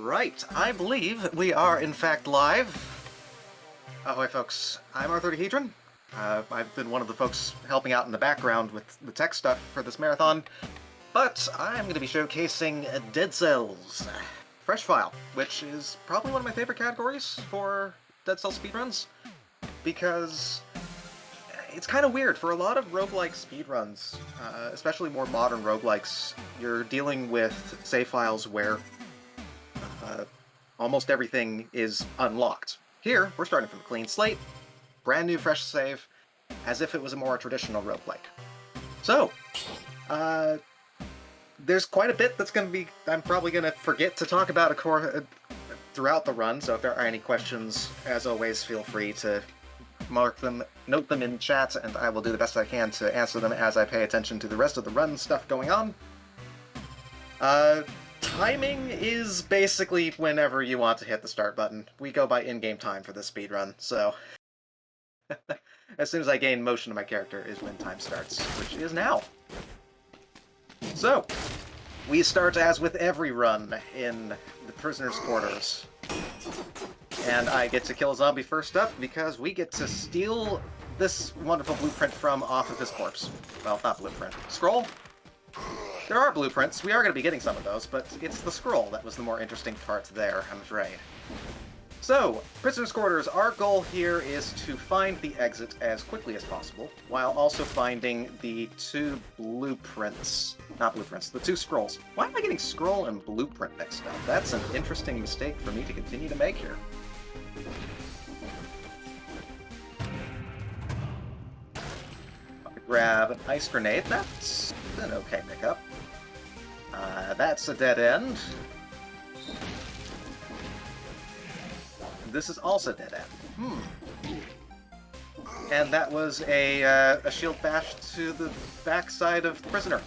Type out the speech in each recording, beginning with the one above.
Alright, I believe we are in fact live. Ahoy folks, I'm R30Hedron. I've been one of the folks helping out in the background with the tech stuff for this marathon, but I'm going to be showcasing Dead Cells Fresh File, which is probably one of my favorite categories for Dead Cells speedruns, because it's kind of weird. For a lot of roguelike speedruns, especially more modern roguelikes, you're dealing with save files where almost everything is unlocked. Here, we're starting from a clean slate, brand new fresh save, as if it was a more traditional roguelike. So, there's quite a bit that's going to be, I'm probably going to forget to talk about throughout the run, so if there are any questions, as always, feel free to mark them, note them in chat, and I will do the best I can to answer them as I pay attention to the rest of the run stuff going on. Timing is basically whenever you want to hit the start button. We go by in-game time for this speedrun, so as soon as I gain motion of my character is when time starts, which is now. So, we start as with every run in the prisoner's quarters. And I get to kill a zombie first up because we get to steal this wonderful blueprint from off of his corpse. Well, not blueprint. Scroll? There are blueprints. We are going to be getting some of those, but it's the scroll that was the more interesting part there, I'm afraid. So, prisoner's quarters, our goal here is to find the exit as quickly as possible, while also finding the two blueprints. Not blueprints, the two scrolls. Why am I getting scroll and blueprint mixed up? That's an interesting mistake for me to continue to make here. Grab an ice grenade. That's an okay pickup. That's a dead end. This is also dead end. And that was a shield bash to the backside of the prisoner.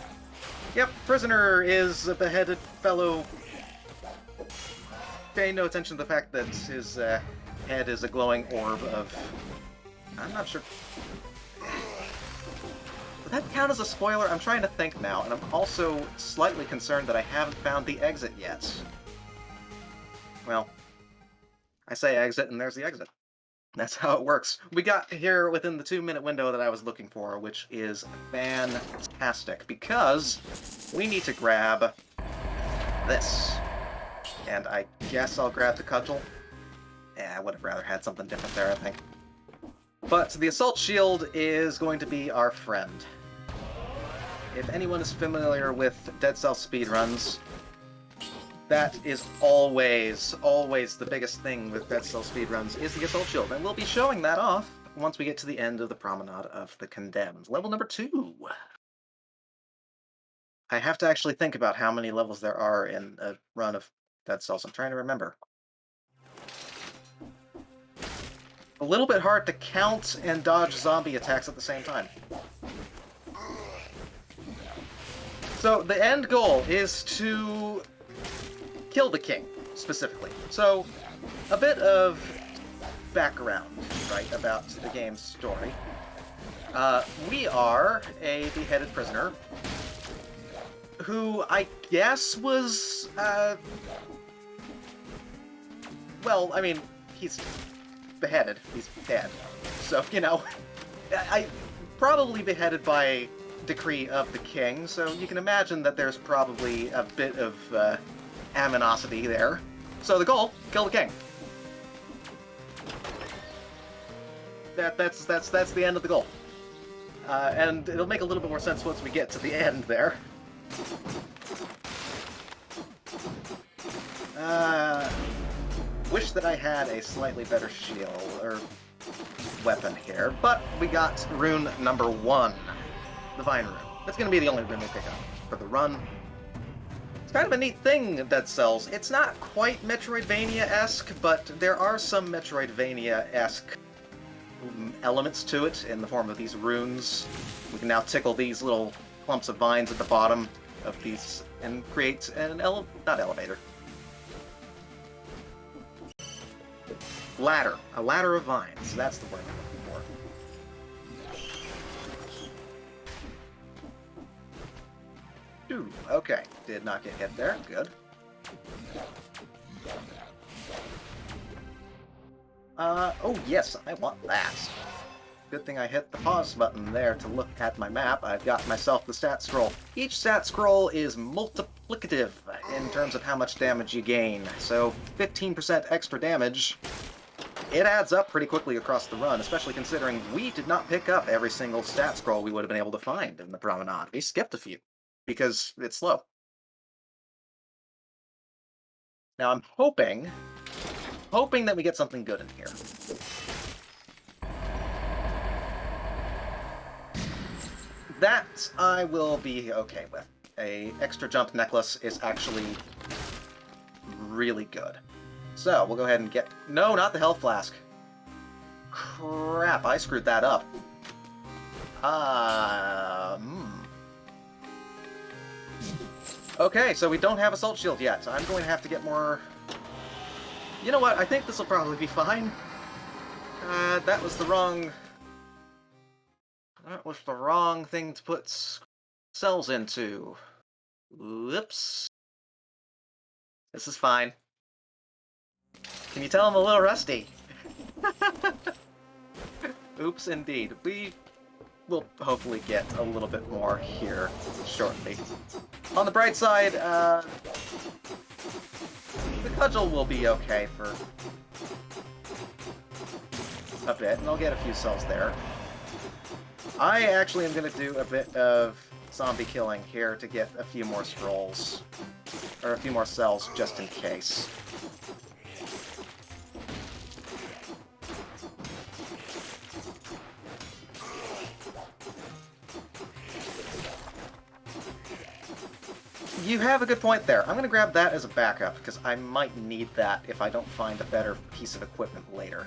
Yep, prisoner is a beheaded fellow. Pay no attention to the fact that his head is a glowing orb of... I'm not sure... Would that count as a spoiler? I'm trying to think now, and I'm also slightly concerned that I haven't found the exit yet. Well, I say exit, and there's the exit. That's how it works. We got here within the 2-minute window that I was looking for, which is fantastic, because we need to grab this. And I guess I'll grab the cudgel. I would have rather had something different there, I think. But the assault shield is going to be our friend. If anyone is familiar with Dead Cells speedruns, that is always the biggest thing with Dead Cells speedruns, is the assault shield. And we'll be showing that off once we get to the end of the Promenade of the Condemned. Level number 2. I have to actually think about how many levels there are in a run of Dead Cells. I'm trying to remember. A little bit hard to count and dodge zombie attacks at the same time. So the end goal is to kill the king, specifically. So a bit of background, right, about the game's story. We are a beheaded prisoner who I guess was, well, I mean, he's beheaded. He's dead. So, you know, I probably beheaded by decree of the king, so you can imagine that there's probably a bit of aminosity there. So the goal, kill the king. That's the end of the goal. And it'll make a little bit more sense once we get to the end there. Wish that I had a slightly better shield, or weapon here, but we got rune number 1, the Vine Rune. That's going to be the only rune we pick up for the run. It's kind of a neat thing, Dead Cells. It's not quite Metroidvania-esque, but there are some Metroidvania-esque elements to it in the form of these runes. We can now tickle these little clumps of vines at the bottom of these and create an not elevator. Ladder. A ladder of vines. That's the word I'm looking for. Ooh, okay. Did not get hit there. Good. Oh yes, I want that. Good thing I hit the pause button there to look at my map. I've got myself the stat scroll. Each stat scroll is multiplicative in terms of how much damage you gain. So 15% extra damage, it adds up pretty quickly across the run, especially considering we did not pick up every single stat scroll we would have been able to find in the promenade. We skipped a few because it's slow. Now I'm hoping that we get something good in here. That I will be okay with. A extra jump necklace is actually really good. So, we'll go ahead and get... No, not the health flask. Crap, I screwed that up. Okay, so we don't have Assault Shield yet. I'm going to have to get more... You know what? I think this will probably be fine. That was the wrong... That was the wrong thing to put cells into. Whoops. This is fine. Can you tell I'm a little rusty? Oops, indeed. We will hopefully get a little bit more here shortly. On the bright side, the cudgel will be okay for a bit, and I'll get a few cells there. I actually am going to do a bit of zombie killing here to get a few more scrolls, or a few more cells just in case. You have a good point there. I'm going to grab that as a backup, because I might need that if I don't find a better piece of equipment later.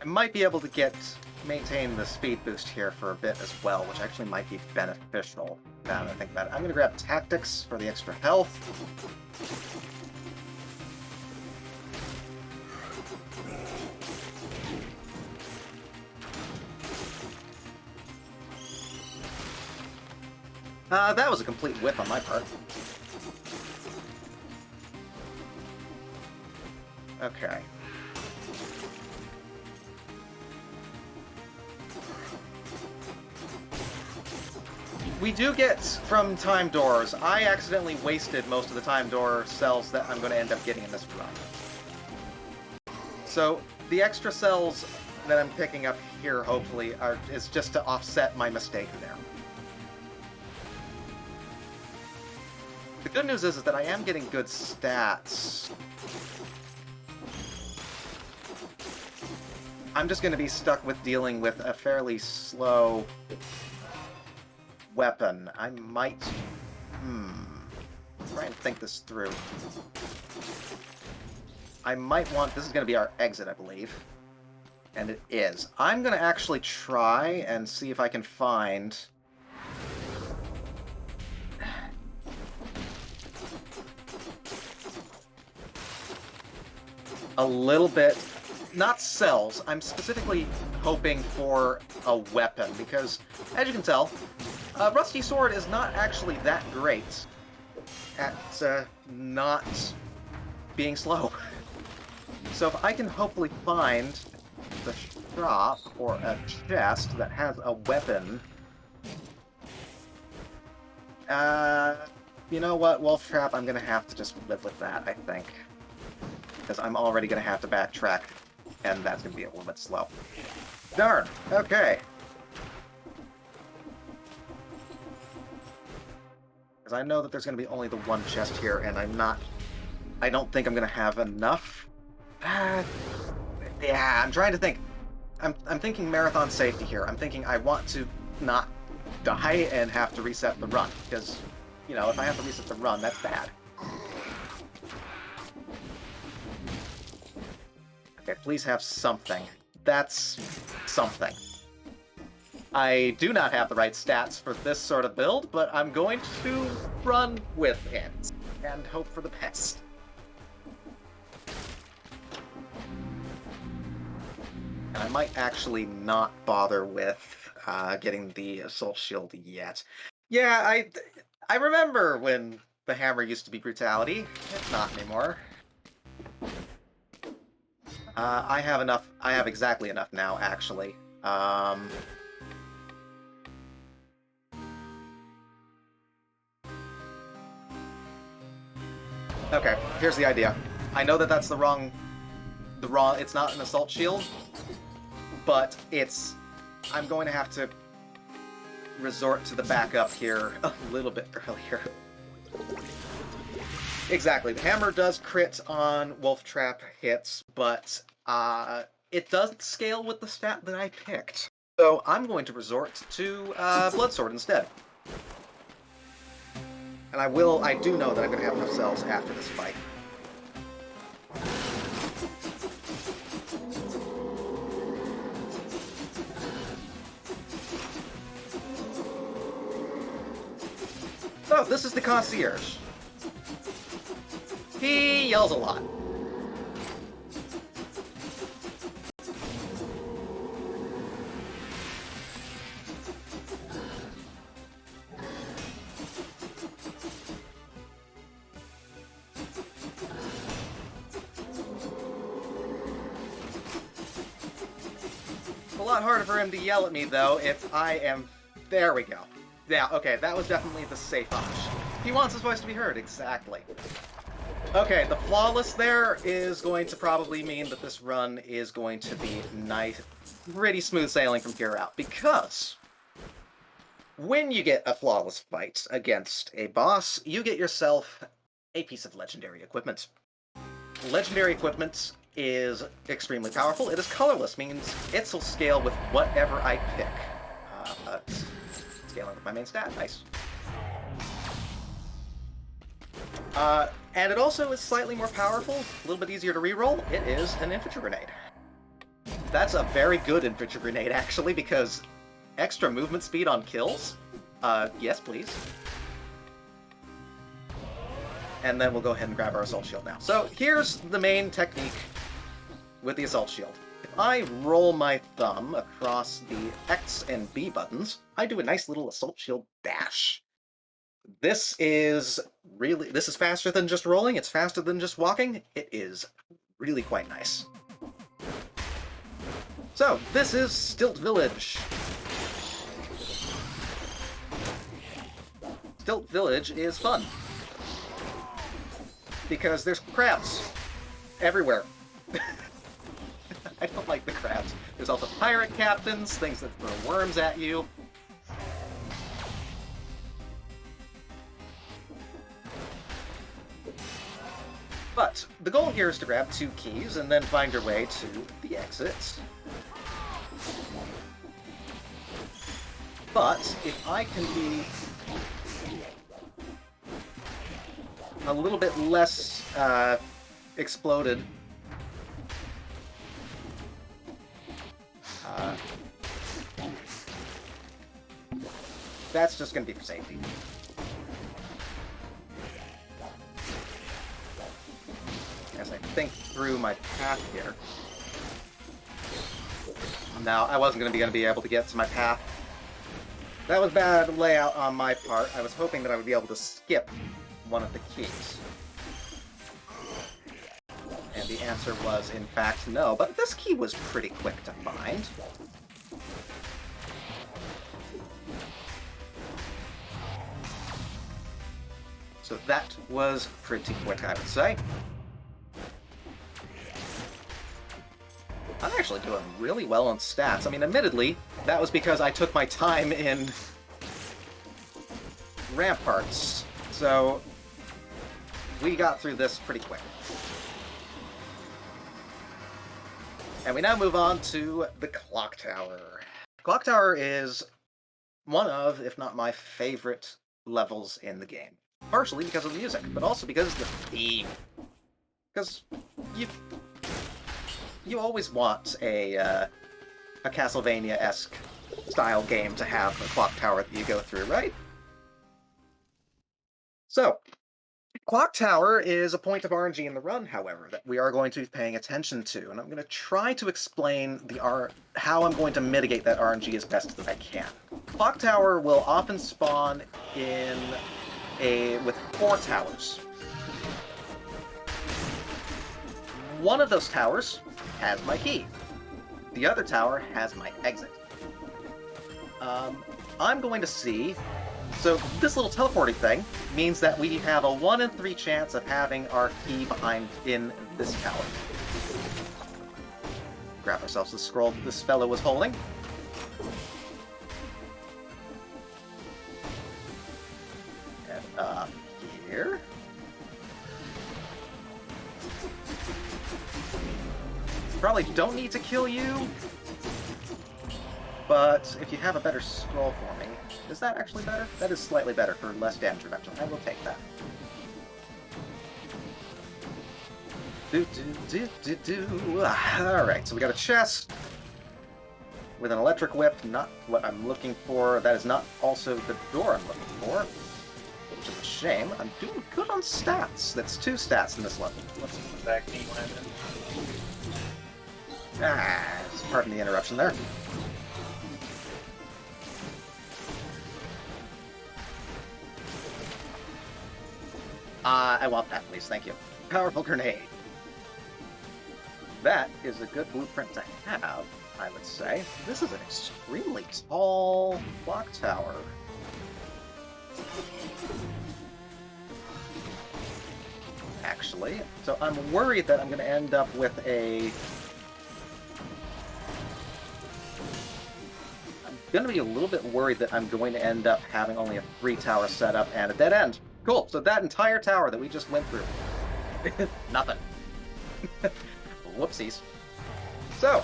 I might be able to maintain the speed boost here for a bit as well, which actually might be beneficial now that I think about it. I'm going to grab Tactics for the extra health. That was a complete whip on my part. Okay. We do get from time doors. I accidentally wasted most of the time door cells that I'm going to end up getting in this run. So the extra cells that I'm picking up here, hopefully, is just to offset my mistake there. The good news is that I am getting good stats. I'm just going to be stuck with dealing with a fairly slow weapon. I might... Try and think this through. I might want... This is going to be our exit, I believe. And it is. I'm going to actually try and see if I can find... a little bit... Not cells. I'm specifically hoping for a weapon, because, as you can tell, Rusty Sword is not actually that great at not being slow. So if I can hopefully find the shop or a chest that has a weapon... you know what, Wolf Trap, I'm gonna have to just live with that, I think. Because I'm already gonna have to backtrack, and that's gonna be a little bit slow. Darn! Okay. Because I know that there's going to be only the one chest here, and I don't think I'm going to have enough. Yeah, I'm trying to think. I'm thinking marathon safety here. I'm thinking I want to not die and have to reset the run, because, you know, if I have to reset the run, that's bad. Okay, please have something. That's something. I do not have the right stats for this sort of build, but I'm going to run with it and hope for the best. And I might actually not bother with getting the Assault Shield yet. Yeah, I remember when the hammer used to be brutality. It's not anymore. I have enough. I have exactly enough now, actually. Okay, here's the idea. I know that that's the wrong... It's not an Assault Shield, but it's... I'm going to have to resort to the backup here a little bit earlier. Exactly. The hammer does crit on Wolf Trap hits, but it doesn't scale with the stat that I picked. So I'm going to resort to Bloodsword instead. And I do know that I'm going to have enough cells after this fight. So, this is the Concierge. He yells a lot. It's a lot harder for him to yell at me, though, if I am... There we go. Yeah, okay, that was definitely the safe option. He wants his voice to be heard, exactly. Okay, the flawless there is going to probably mean that this run is going to be nice, pretty smooth sailing from here out, because when you get a flawless fight against a boss, you get yourself a piece of legendary equipment. Legendary equipment is extremely powerful. It is colorless, means it'll scale with whatever I pick. Scaling with my main stat, nice. And it also is slightly more powerful, a little bit easier to reroll. It is an infantry grenade. That's a very good infantry grenade, actually, because extra movement speed on kills? Yes, please. And then we'll go ahead and grab our Assault Shield now. So here's the main technique with the Assault Shield. If I roll my thumb across the X and B buttons, I do a nice little Assault Shield dash. This is faster than just rolling, it's faster than just walking. It is really quite nice. So, this is Stilt Village. Stilt Village is fun. Because there's crabs everywhere. I don't like the crabs. There's also pirate captains, things that throw worms at you. But the goal here is to grab 2 keys and then find your way to the exits. But if I can be a little bit less exploded, that's just going to be for safety. As I think through my path here. No, I wasn't going to be able to get to my path. That was bad layout on my part. I was hoping that I would be able to skip one of the keys. And the answer was, in fact, no. But this key was pretty quick to find. So that was pretty quick, I would say. I'm actually doing really well on stats. I mean, admittedly, that was because I took my time in ramparts. So we got through this pretty quick. And we now move on to the Clock Tower. Clock Tower is one of, if not my favorite levels in the game. Partially because of the music, but also because of the theme. Because you always want a Castlevania-esque style game to have a clock tower that you go through, right? So, Clock Tower is a point of RNG in the run, however, that we are going to be paying attention to, and I'm going to try to explain how I'm going to mitigate that RNG as best as I can. Clock Tower will often spawn with 4 towers. One of those towers has my key. The other tower has my exit. I'm going to see... So this little teleporting thing means that we have a 1 in 3 chance of having our key in this tower. Grab ourselves the scroll that this fellow was holding. And up here. Probably don't need to kill you, but if you have a better scroll for me... Is that actually better? That is slightly better for less damage reduction. I will take that. Alright, so we got a chest with an electric whip, not what I'm looking for. That is not also the door I'm looking for, which is a shame. I'm doing good on stats. That's 2 stats in this level. Let's put that key in. Pardon the interruption there. I want that, please. Thank you. Powerful grenade. That is a good blueprint to have, I would say. This is an extremely tall clock tower. Actually, so I'm worried that I'm going to end up with a... I'm going to be a little bit worried that I'm going to end up having only a 3-tower setup and a dead end. Cool, so that entire tower that we just went through. Nothing. Whoopsies. So,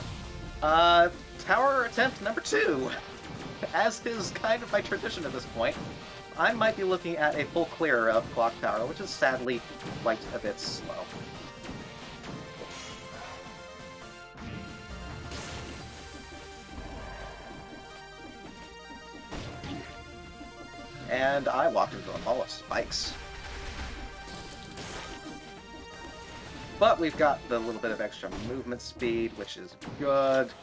tower attempt number 2. As is kind of my tradition at this point, I might be looking at a full clear of Clock Tower, which is sadly quite a bit slow. And I walked into a wall of spikes. But we've got the little bit of extra movement speed, which is good.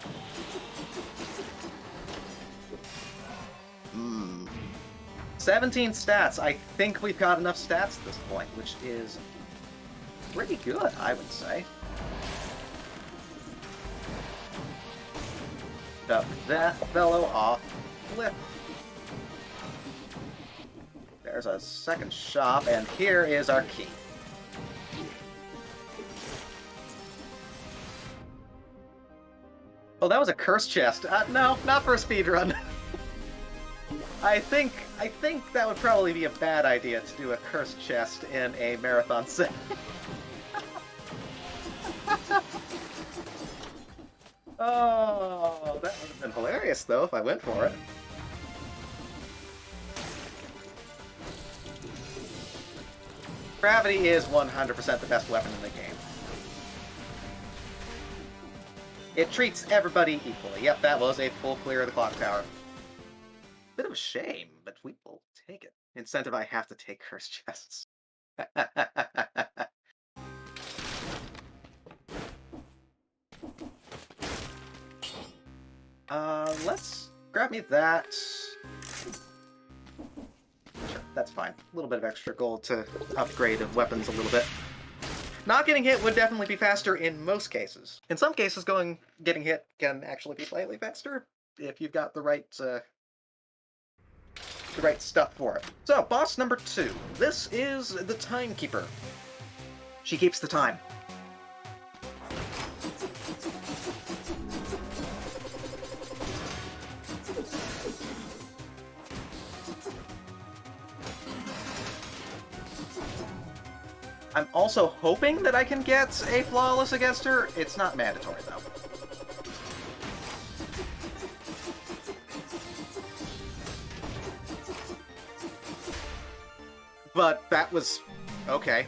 17 stats. I think we've got enough stats at this point, which is pretty good, I would say. Up that fellow off flip. There's a second shop, and here is our key. Oh, that was a curse chest. No, not for a speedrun. I think that would probably be a bad idea to do a curse chest in a marathon set. Oh, that would have been hilarious, though, if I went for it. Gravity is 100% the best weapon in the game. It treats everybody equally. Yep, that was a full clear of the clock tower. Bit of a shame, but we will take it. Incentive I have to take curse chests. Let's grab me that. Sure, that's fine. A little bit of extra gold to upgrade weapons a little bit. Not getting hit would definitely be faster in most cases. In some cases, getting hit can actually be slightly faster if you've got the right stuff for it. So, boss number 2. This is the Timekeeper. She keeps the time. I'm also hoping that I can get a flawless against her. It's not mandatory, though. But that was... okay.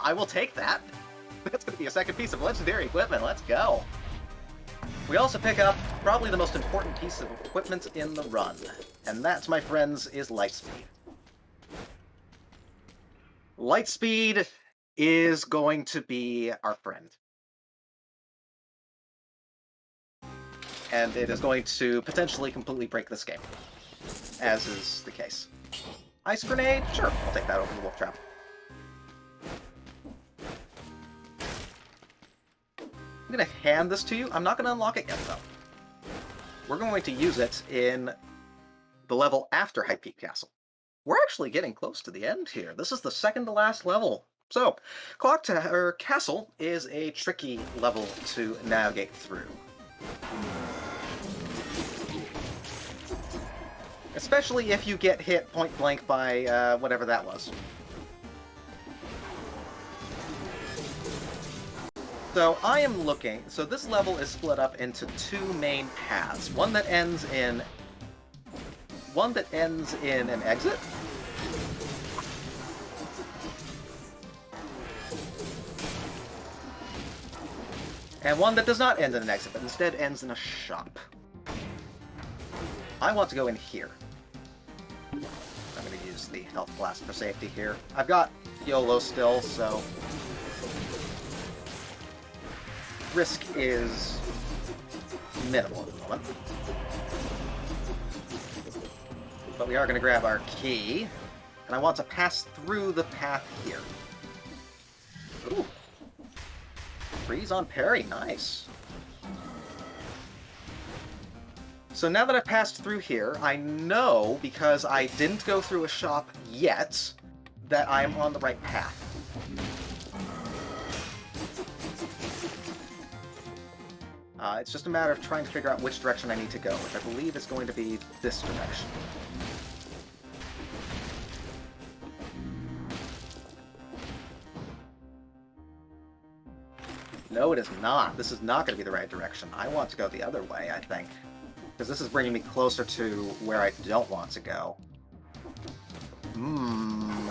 I will take that. That's going to be a second piece of legendary equipment. Let's go. We also pick up probably the most important piece of equipment in the run, and that, my friends, is Lightspeed. Lightspeed is going to be our friend. And it is going to potentially completely break this game, as is the case. Ice Grenade? Sure, I'll take that over the Wolf Trap. I'm going to hand this to you. I'm not going to unlock it yet, though. We're going to use it in the level after High Peak Castle. We're actually getting close to the end here. This is the second to last level. So, Clock Tower Castle is a tricky level to navigate through. Especially if you get hit point blank by whatever that was. So I am looking, so this level is split up into two main paths. One that ends in an exit. And one that does not end in an exit, but instead ends in a shop. I want to go in here. I'm going to use the health blast for safety here. I've got YOLO still, so risk is minimal at the moment. But we are going to grab our key, and I want to pass through the path here. Ooh. Freeze on parry, nice. So now that I've passed through here, I know, because I didn't go through a shop yet, that I'm on the right path. It's just a matter of trying to figure out which direction I need to go, which I believe is going to be this direction. No, it is not. This is not going to be the right direction. I want to go the other way, I think. Because this is bringing me closer to where I don't want to go.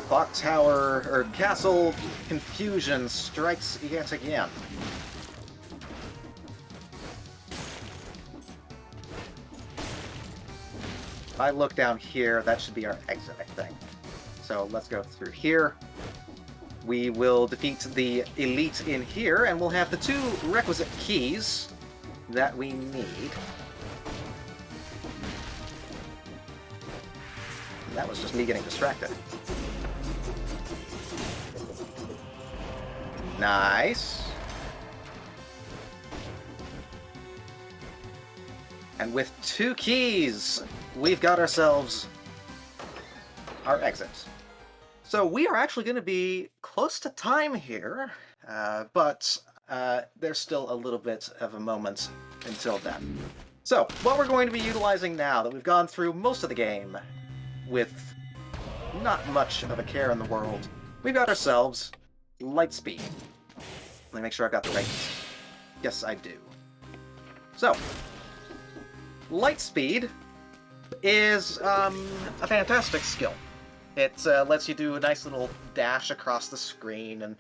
Clock Tower, or Castle confusion strikes yet again. If I look down here, that should be our exit, I think. So let's go through here. We will defeat the elite in here, and we'll have the two requisite keys that we need. And that was just me getting distracted. Nice. And with two keys, we've got ourselves our exit. So we are actually going to be close to time here, but there's still a little bit of a moment until then. So what we're going to be utilizing now that we've gone through most of the game with not much of a care in the world, we've got ourselves Lightspeed. Let me make sure I've got the right... Yes, I do. So, Lightspeed is a fantastic skill. It lets you do a nice little dash across the screen and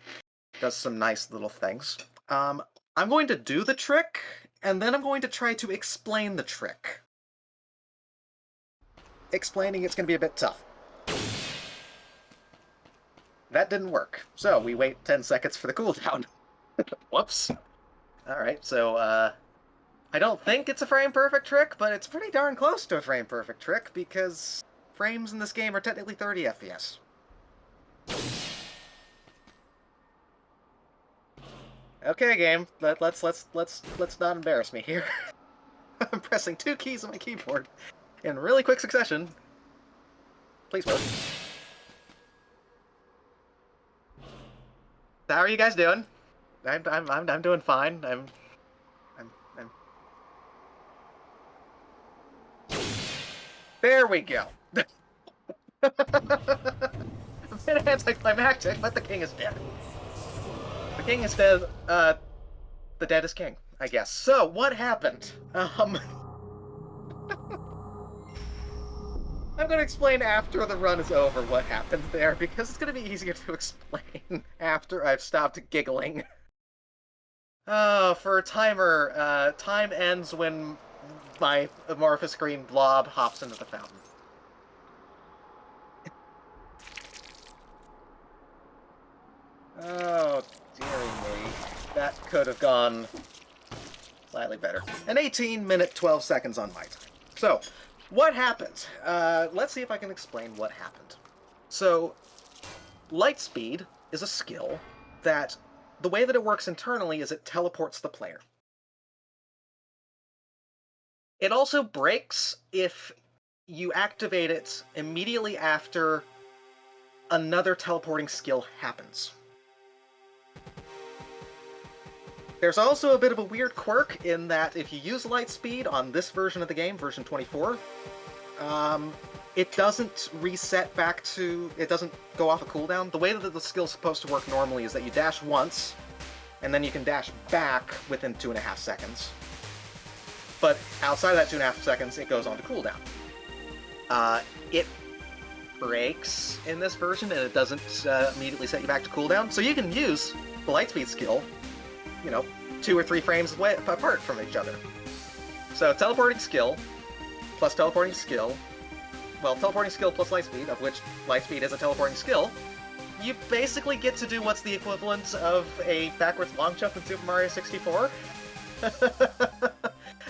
does some nice little things. I'm going to do the trick, and then I'm going to try to explain the trick. Explaining it's going to be a bit tough. That didn't work, so we wait 10 seconds for the cooldown. Whoops. Alright, so, I don't think it's a frame-perfect trick, but it's pretty darn close to a frame-perfect trick, because frames in this game are technically 30 FPS. Okay, game. Let's not embarrass me here. I'm pressing two keys on my keyboard in really quick succession. Please work. How are you guys doing? I'm doing fine. I'm... There we go. A bit anticlimactic, but the king is dead. The king is dead. The dead is king, I guess. So, what happened? I'm going to explain after the run is over what happened there, because it's going to be easier to explain after I've stopped giggling. For a timer, time ends when my amorphous green blob hops into the fountain. Oh, dearie me. That could have gone slightly better. An 18-minute, 12 seconds on my time. So, what happened? Let's see if I can explain what happened. So, light speed is a skill that the way that it works internally is it teleports the player. It also breaks if you activate it immediately after another teleporting skill happens. There's also a bit of a weird quirk in that if you use light speed on this version of the game, version 24, it doesn't reset back to... it doesn't go off a cooldown. The way that the skill's supposed to work normally is that you dash once, and then you can dash back within 2.5 seconds. But outside of that 2.5 seconds, it goes on to cooldown. It breaks in this version, and it doesn't immediately set you back to cooldown, so you can use the lightspeed skill, 2 or 3 frames apart from each other. So teleporting skill plus teleporting skill, well, teleporting skill plus lightspeed, of which lightspeed is a teleporting skill, you basically get to do what's the equivalent of a backwards long jump in Super Mario 64.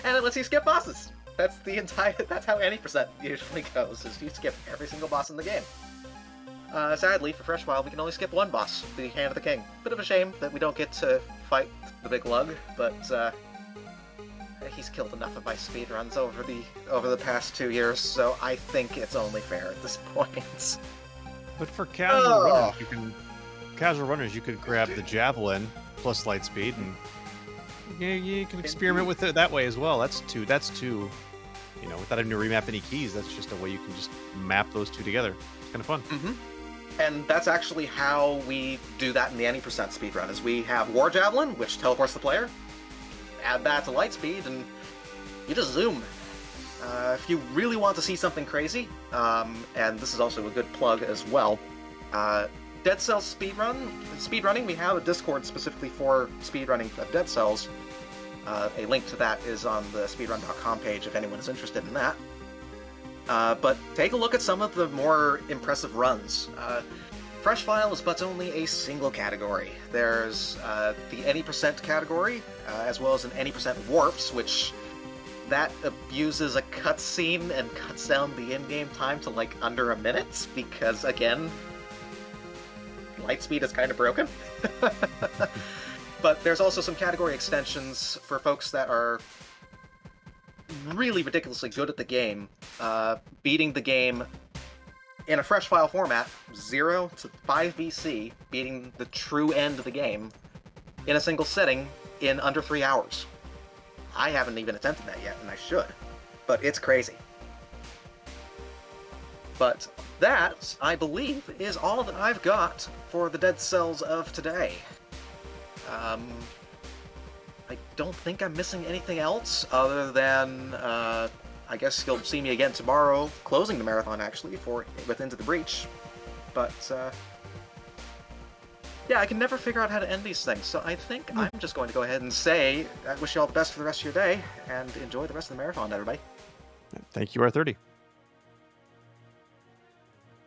And it lets you skip bosses. That's how any percent usually goes, is you skip every single boss in the game. Sadly, for Fresh File, we can only skip one boss, the Hand of the King. Bit of a shame that we don't get to fight the big lug, but he's killed enough of my speedruns over the past 2 years, so I think it's only fair at this point. But for casual runners, you could grab the javelin plus light speed, and you can experiment with it that way as well. That's two. Without having to remap any keys, that's just a way you can just map those two together. It's kind of fun. Mm-hmm. And that's actually how we do that in the any percent speedrun, is we have War Javelin, which teleports the player, add that to Lightspeed, and you just zoom. If you really want to see something crazy, and this is also a good plug as well, Dead Cells speedrunning, we have a Discord specifically for speedrunning of Dead Cells. A link to that is on the speedrun.com page if anyone is interested in that. But take a look at some of the more impressive runs. Fresh File is but only a single category. There's the any percent category, as well as an any percent warps, which that abuses a cutscene and cuts down the in-game time to like under a minute, because again, Lightspeed is kind of broken. But there's also some category extensions for folks that are really ridiculously good at the game, beating the game in a Fresh File format, 0 to 5 BC, beating the true end of the game in a single setting in under 3 hours. I haven't even attempted that yet, and I should, but it's crazy. But that, I believe, is all that I've got for the Dead Cells of today. I don't think I'm missing anything else other than, I guess you'll see me again tomorrow, closing the marathon actually, with Into the Breach. But, yeah, I can never figure out how to end these things, so I think I'm just going to go ahead and say, I wish you all the best for the rest of your day, and enjoy the rest of the marathon, everybody. Thank you, R30.